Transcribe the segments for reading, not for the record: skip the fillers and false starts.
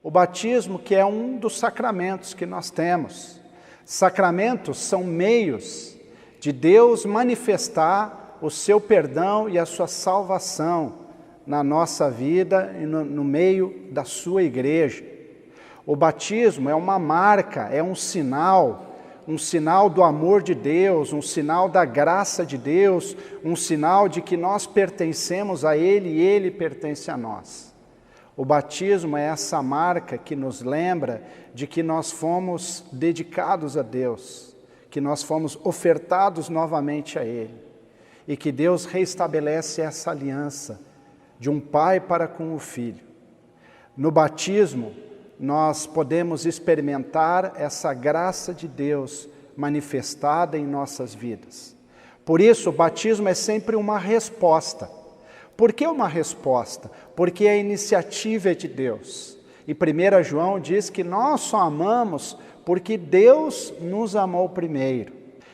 O batismo, que é um dos sacramentos que nós temos. Sacramentos são meios de Deus manifestar o seu perdão e a sua salvação na nossa vida e no meio da sua igreja. O batismo é uma marca, é um sinal do amor de Deus, um sinal da graça de Deus, um sinal de que nós pertencemos a Ele e Ele pertence a nós. O batismo é essa marca que nos lembra de que nós fomos dedicados a Deus, que nós fomos ofertados novamente a Ele, e que Deus reestabelece essa aliança de um pai para com o filho. No batismo, nós podemos experimentar essa graça de Deus manifestada em nossas vidas. Por isso, o batismo é sempre uma resposta. Por que uma resposta? Porque a iniciativa é de Deus. E 1 João diz que nós só amamos porque Deus nos amou primeiro.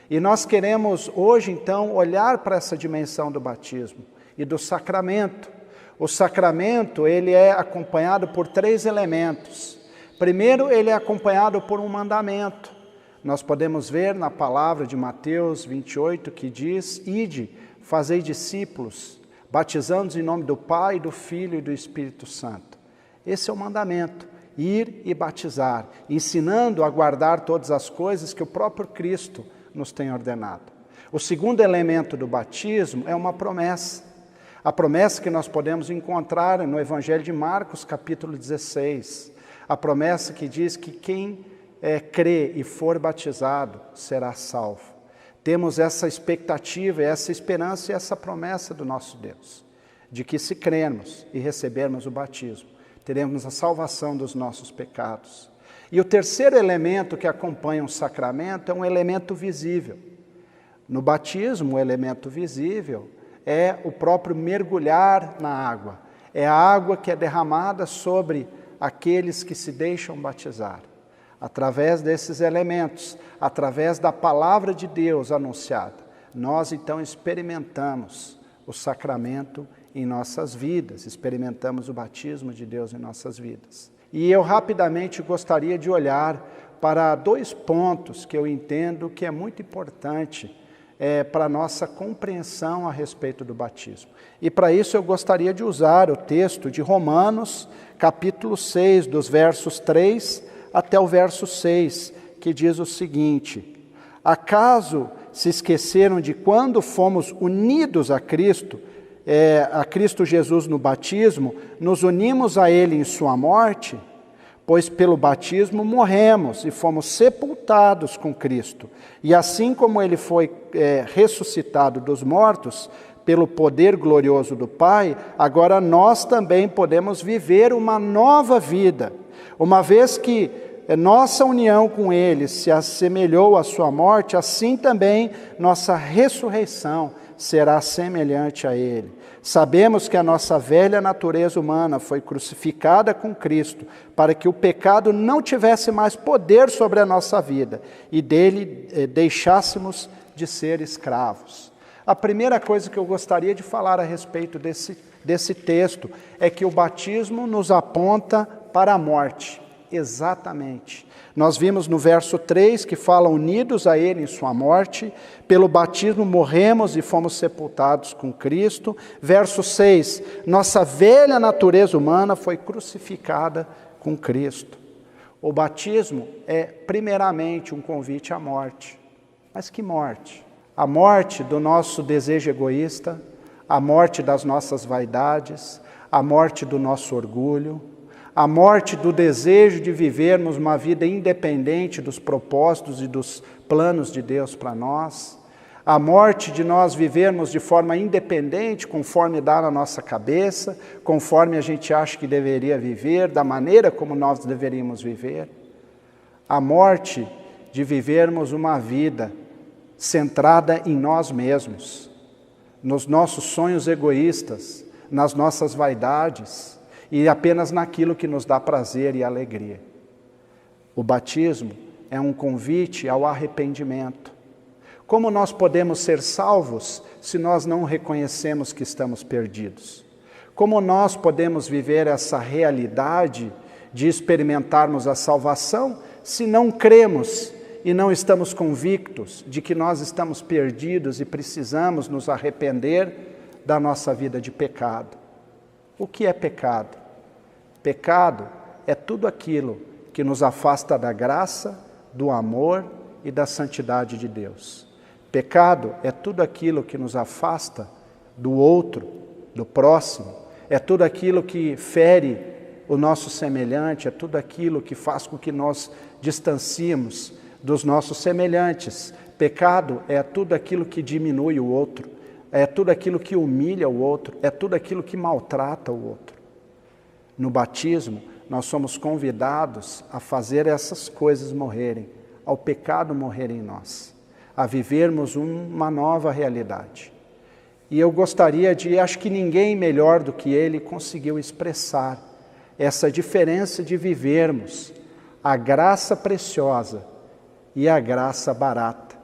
E nós queremos hoje, então, olhar para essa dimensão do batismo e do sacramento. O sacramento, ele é acompanhado por 3 elementos. Primeiro, ele é acompanhado por um mandamento. Nós podemos ver na palavra de Mateus 28, que diz: Ide, fazei discípulos, batizando-os em nome do Pai, do Filho e do Espírito Santo. Esse é o mandamento, ir e batizar, ensinando a guardar todas as coisas que o próprio Cristo nos tem ordenado. O segundo elemento do batismo é uma promessa. A promessa que nós podemos encontrar no Evangelho de Marcos, capítulo 16. A promessa que diz que quem crê e for batizado será salvo. Temos essa expectativa, essa esperança e essa promessa do nosso Deus, de que se crermos e recebermos o batismo, teremos a salvação dos nossos pecados. E o terceiro elemento que acompanha um sacramento é um elemento visível. No batismo, o elemento visível é o próprio mergulhar na água. É a água que é derramada sobre aqueles que se deixam batizar. Através desses elementos, através da palavra de Deus anunciada, nós então experimentamos o sacramento em nossas vidas, experimentamos o batismo de Deus em nossas vidas. E eu rapidamente gostaria de olhar para 2 pontos que eu entendo que é muito importante para a nossa compreensão a respeito do batismo. E para isso eu gostaria de usar o texto de Romanos, capítulo 6, dos versos 3 até o verso 6, que diz o seguinte: acaso se esqueceram de quando fomos unidos a Cristo Jesus no batismo, nos unimos a Ele em sua morte? Pois pelo batismo morremos e fomos sepultados com Cristo. E assim como Ele foi ressuscitado dos mortos, pelo poder glorioso do Pai, agora nós também podemos viver uma nova vida. Uma vez que nossa união com Ele se assemelhou à sua morte, assim também nossa ressurreição será semelhante a Ele. Sabemos que a nossa velha natureza humana foi crucificada com Cristo, para que o pecado não tivesse mais poder sobre a nossa vida, e dele deixássemos de ser escravos. A primeira coisa que eu gostaria de falar a respeito desse texto é que o batismo nos aponta para a morte. Exatamente. Nós vimos no verso 3 que fala: unidos a Ele em sua morte, pelo batismo morremos e fomos sepultados com Cristo. Verso 6, nossa velha natureza humana foi crucificada com Cristo. O batismo é primeiramente um convite à morte. Mas que morte? A morte do nosso desejo egoísta, a morte das nossas vaidades, a morte do nosso orgulho, a morte do desejo de vivermos uma vida independente dos propósitos e dos planos de Deus para nós, a morte de nós vivermos de forma independente, conforme dá na nossa cabeça, conforme a gente acha que deveria viver, da maneira como nós deveríamos viver, a morte de vivermos uma vida centrada em nós mesmos, nos nossos sonhos egoístas, nas nossas vaidades, e apenas naquilo que nos dá prazer e alegria. O batismo é um convite ao arrependimento. Como nós podemos ser salvos se nós não reconhecemos que estamos perdidos? Como nós podemos viver essa realidade de experimentarmos a salvação se não cremos e não estamos convictos de que nós estamos perdidos e precisamos nos arrepender da nossa vida de pecado. O que é pecado? Pecado é tudo aquilo que nos afasta da graça, do amor e da santidade de Deus. Pecado é tudo aquilo que nos afasta do outro, do próximo, é tudo aquilo que fere o nosso semelhante, é tudo aquilo que faz com que nós distanciemos dos nossos semelhantes. Pecado é tudo aquilo que diminui o outro, é tudo aquilo que humilha o outro, é tudo aquilo que maltrata o outro. No batismo, nós somos convidados a fazer essas coisas morrerem, ao pecado morrer em nós, a vivermos uma nova realidade. E eu gostaria acho que ninguém melhor do que ele conseguiu expressar essa diferença de vivermos a graça preciosa e a graça barata.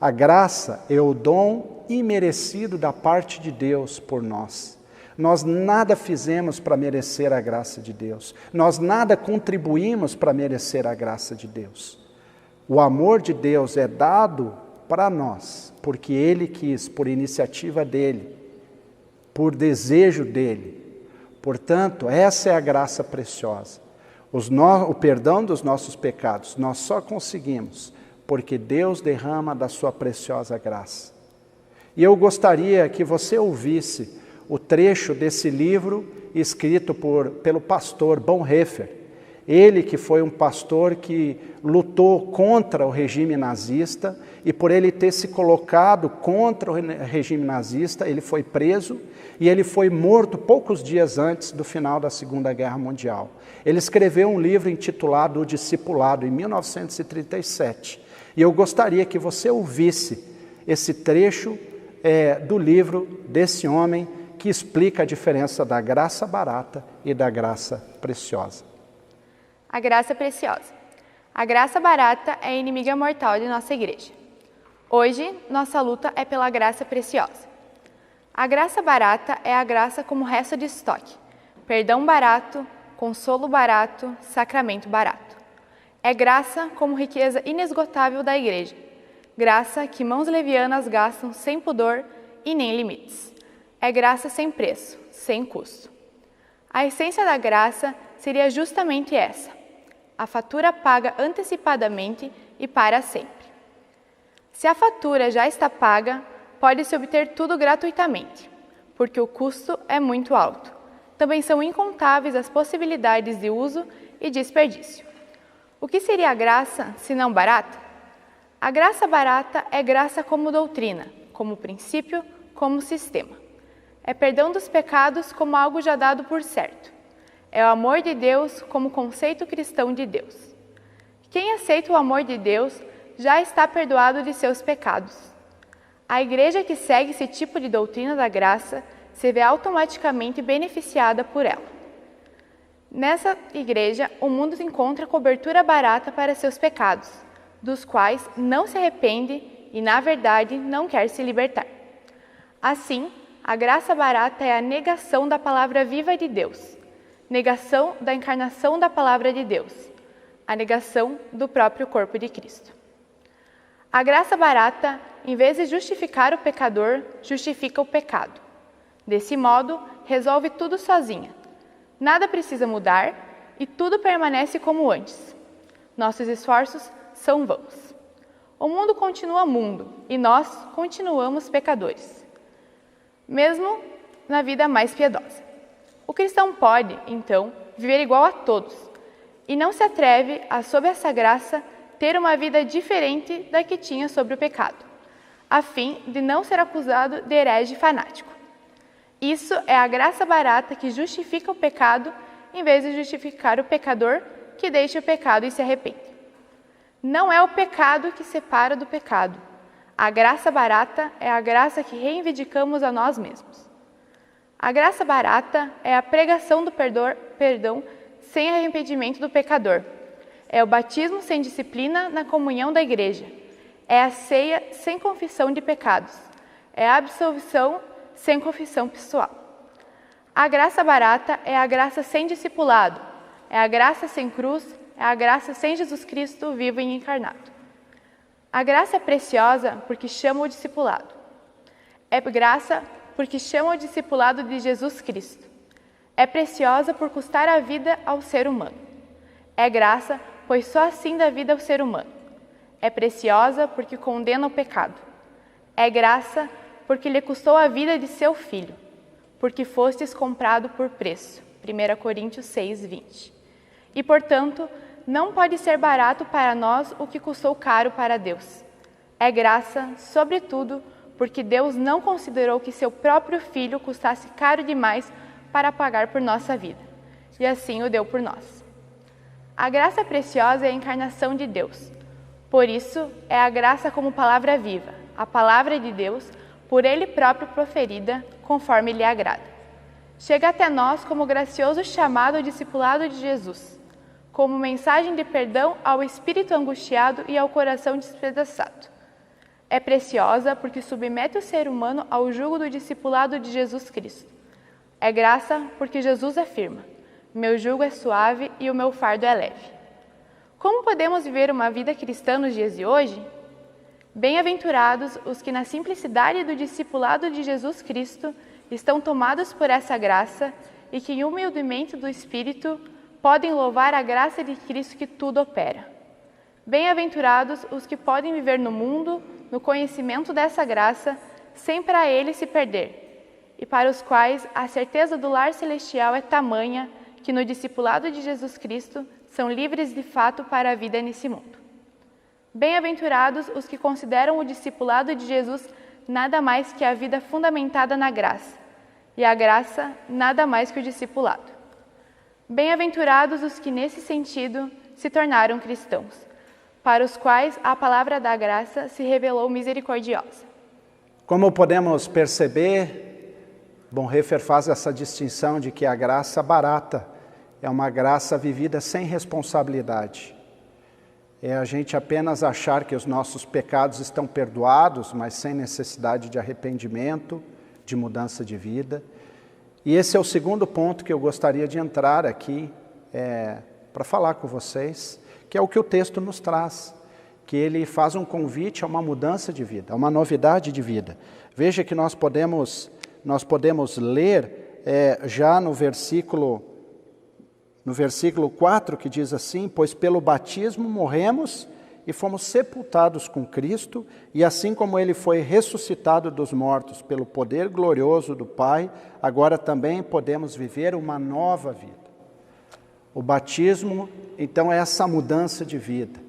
A graça é o dom imerecido da parte de Deus por nós. Nós nada fizemos para merecer a graça de Deus. Nós nada contribuímos para merecer a graça de Deus. O amor de Deus é dado para nós, porque Ele quis, por iniciativa dEle, por desejo dEle. Portanto, essa é a graça preciosa. O perdão dos nossos pecados nós só conseguimos porque Deus derrama da sua preciosa graça. E eu gostaria que você ouvisse o trecho desse livro escrito pelo pastor Bonhoeffer. Ele que foi um pastor que lutou contra o regime nazista e por ele ter se colocado contra o regime nazista, ele foi preso e ele foi morto poucos dias antes do final da Segunda Guerra Mundial. Ele escreveu um livro intitulado O Discipulado, em 1937. E eu gostaria que você ouvisse esse trecho do livro desse homem que explica a diferença da graça barata e da graça preciosa. A graça preciosa. A graça barata é a inimiga mortal de nossa igreja. Hoje, nossa luta é pela graça preciosa. A graça barata é a graça como resto de estoque, perdão barato, consolo barato, sacramento barato. É graça como riqueza inesgotável da igreja, graça que mãos levianas gastam sem pudor e nem limites. É graça sem preço, sem custo. A essência da graça seria justamente essa: a fatura paga antecipadamente e para sempre. Se a fatura já está paga, pode-se obter tudo gratuitamente, porque o custo é muito alto. Também são incontáveis as possibilidades de uso e desperdício. O que seria a graça, se não barata? A graça barata é graça como doutrina, como princípio, como sistema. É perdão dos pecados como algo já dado por certo. É o amor de Deus como conceito cristão de Deus. Quem aceita o amor de Deus já está perdoado de seus pecados. A igreja que segue esse tipo de doutrina da graça se vê automaticamente beneficiada por ela. Nessa igreja, o mundo encontra cobertura barata para seus pecados, dos quais não se arrepende e, na verdade, não quer se libertar. Assim, a graça barata é a negação da palavra viva de Deus, negação da encarnação da palavra de Deus, a negação do próprio corpo de Cristo. A graça barata, em vez de justificar o pecador, justifica o pecado. Desse modo, resolve tudo sozinha. Nada precisa mudar e tudo permanece como antes. Nossos esforços são vãos. O mundo continua mundo e nós continuamos pecadores, mesmo na vida mais piedosa. O cristão pode, então, viver igual a todos e não se atreve a, sob essa graça, ter uma vida diferente da que tinha sobre o pecado, a fim de não ser acusado de herege fanático. Isso é a graça barata que justifica o pecado, em vez de justificar o pecador que deixa o pecado e se arrepende. Não é o pecado que separa do pecado. A graça barata é a graça que reivindicamos a nós mesmos. A graça barata é a pregação do perdão sem arrependimento do pecador. É o batismo sem disciplina na comunhão da igreja. É a ceia sem confissão de pecados. É a absolvição sem confissão pessoal. A graça barata é a graça sem discipulado. é a graça sem cruz, é a graça sem Jesus Cristo vivo e encarnado. A graça é preciosa porque chama o discipulado. É graça porque chama o discipulado de Jesus Cristo. É preciosa por custar a vida ao ser humano. É graça, pois só assim dá vida ao ser humano. É preciosa porque condena o pecado. É graça porque lhe custou a vida de seu filho, porque fostes comprado por preço. 1 Coríntios 6, 20. E, portanto, não pode ser barato para nós o que custou caro para Deus. É graça, sobretudo, porque Deus não considerou que seu próprio Filho custasse caro demais para pagar por nossa vida, e assim o deu por nós. A graça preciosa é a encarnação de Deus. Por isso, é a graça como palavra viva, a palavra de Deus, por Ele próprio proferida, conforme lhe agrada. Chega até nós como gracioso chamado ao discipulado de Jesus, como mensagem de perdão ao espírito angustiado e ao coração despedaçado. É preciosa porque submete o ser humano ao jugo do discipulado de Jesus Cristo. É graça porque Jesus afirma: meu jugo é suave e o meu fardo é leve. Como podemos viver uma vida cristã nos dias de hoje? Bem-aventurados os que na simplicidade do discipulado de Jesus Cristo estão tomados por essa graça e que humildemente do Espírito podem louvar a graça de Cristo que tudo opera. Bem-aventurados os que podem viver no mundo, no conhecimento dessa graça, sem para ele se perder, e para os quais a certeza do lar celestial é tamanha que no discipulado de Jesus Cristo são livres de fato para a vida nesse mundo. Bem-aventurados os que consideram o discipulado de Jesus nada mais que a vida fundamentada na graça, e a graça nada mais que o discipulado. Bem-aventurados os que nesse sentido se tornaram cristãos, para os quais a palavra da graça se revelou misericordiosa. Como podemos perceber, Bonhoeffer faz essa distinção de que a graça barata é uma graça vivida sem responsabilidade. É a gente apenas achar que os nossos pecados estão perdoados, mas sem necessidade de arrependimento, de mudança de vida. E esse é o segundo ponto que eu gostaria de entrar aqui para falar com vocês, que é o que o texto nos traz, que ele faz um convite a uma mudança de vida, a uma novidade de vida. Veja que nós podemos ler já no versículo 4, que diz assim: pois pelo batismo morremos e fomos sepultados com Cristo, e assim como ele foi ressuscitado dos mortos pelo poder glorioso do Pai, agora também podemos viver uma nova vida. O batismo, então, é essa mudança de vida.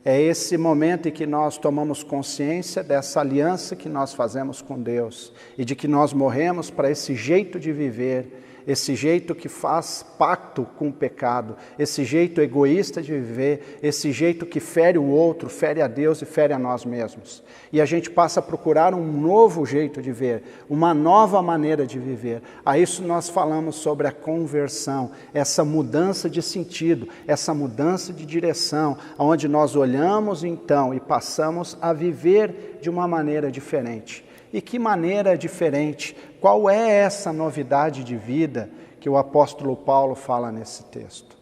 É esse momento em que nós tomamos consciência dessa aliança que nós fazemos com Deus e de que nós morremos para esse jeito de viver, esse jeito que faz pacto com o pecado, esse jeito egoísta de viver, esse jeito que fere o outro, fere a Deus e fere a nós mesmos. E a gente passa a procurar um novo jeito de ver, uma nova maneira de viver. A isso nós falamos sobre a conversão, essa mudança de sentido, essa mudança de direção, onde nós olhamos então e passamos a viver de uma maneira diferente. E que maneira diferente? Qual é essa novidade de vida que o apóstolo Paulo fala nesse texto?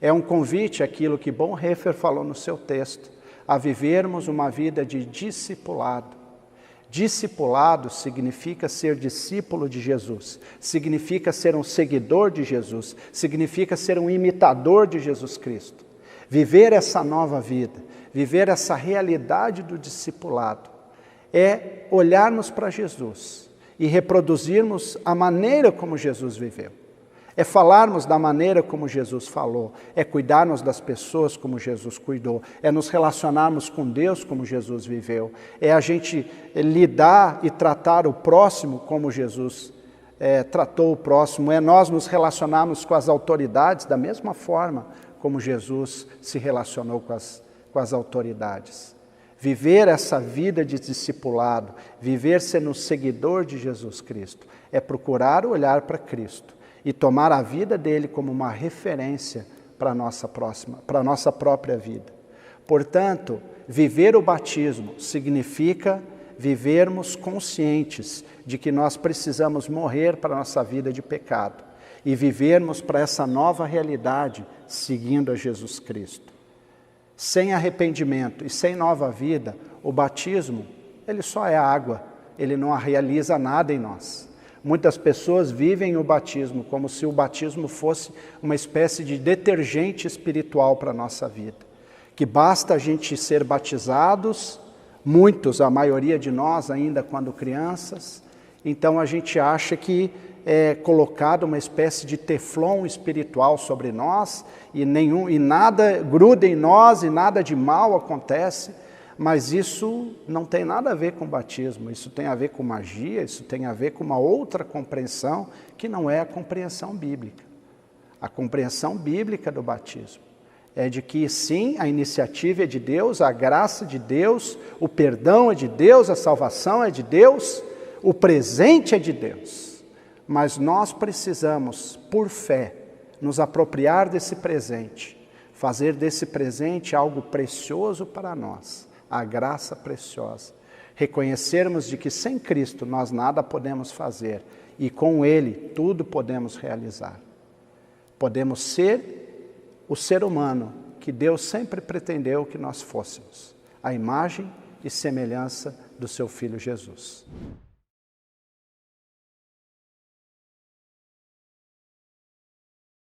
É um convite àquilo que Bonhoeffer falou no seu texto, a vivermos uma vida de discipulado. Discipulado significa ser discípulo de Jesus, significa ser um seguidor de Jesus, significa ser um imitador de Jesus Cristo. Viver essa nova vida, viver essa realidade do discipulado, é olharmos para Jesus e reproduzirmos a maneira como Jesus viveu. É falarmos da maneira como Jesus falou, é cuidarmos das pessoas como Jesus cuidou, é nos relacionarmos com Deus como Jesus viveu, é a gente lidar e tratar o próximo como Jesus tratou o próximo, é nós nos relacionarmos com as autoridades da mesma forma como Jesus se relacionou com as autoridades. Viver essa vida de discipulado, viver sendo seguidor de Jesus Cristo, é procurar olhar para Cristo e tomar a vida dele como uma referência para a nossa própria vida. Portanto, viver o batismo significa vivermos conscientes de que nós precisamos morrer para a nossa vida de pecado e vivermos para essa nova realidade seguindo a Jesus Cristo. Sem arrependimento e sem nova vida, o batismo, ele só é água, ele não realiza nada em nós. Muitas pessoas vivem o batismo como se o batismo fosse uma espécie de detergente espiritual para a nossa vida. Que basta a gente ser batizados, muitos, a maioria de nós ainda quando crianças, então a gente acha que é colocado uma espécie de teflon espiritual sobre nós e nada gruda em nós e nada de mal acontece, mas isso não tem nada a ver com batismo, isso tem a ver com magia, isso tem a ver com uma outra compreensão que não é a compreensão bíblica. A compreensão bíblica do batismo é de que sim, a iniciativa é de Deus, a graça de Deus, o perdão é de Deus, a salvação é de Deus, o presente é de Deus. Mas nós precisamos, por fé, nos apropriar desse presente, fazer desse presente algo precioso para nós, a graça preciosa. Reconhecermos de que sem Cristo nós nada podemos fazer e com Ele tudo podemos realizar. Podemos ser o ser humano que Deus sempre pretendeu que nós fôssemos, a imagem e semelhança do seu Filho Jesus.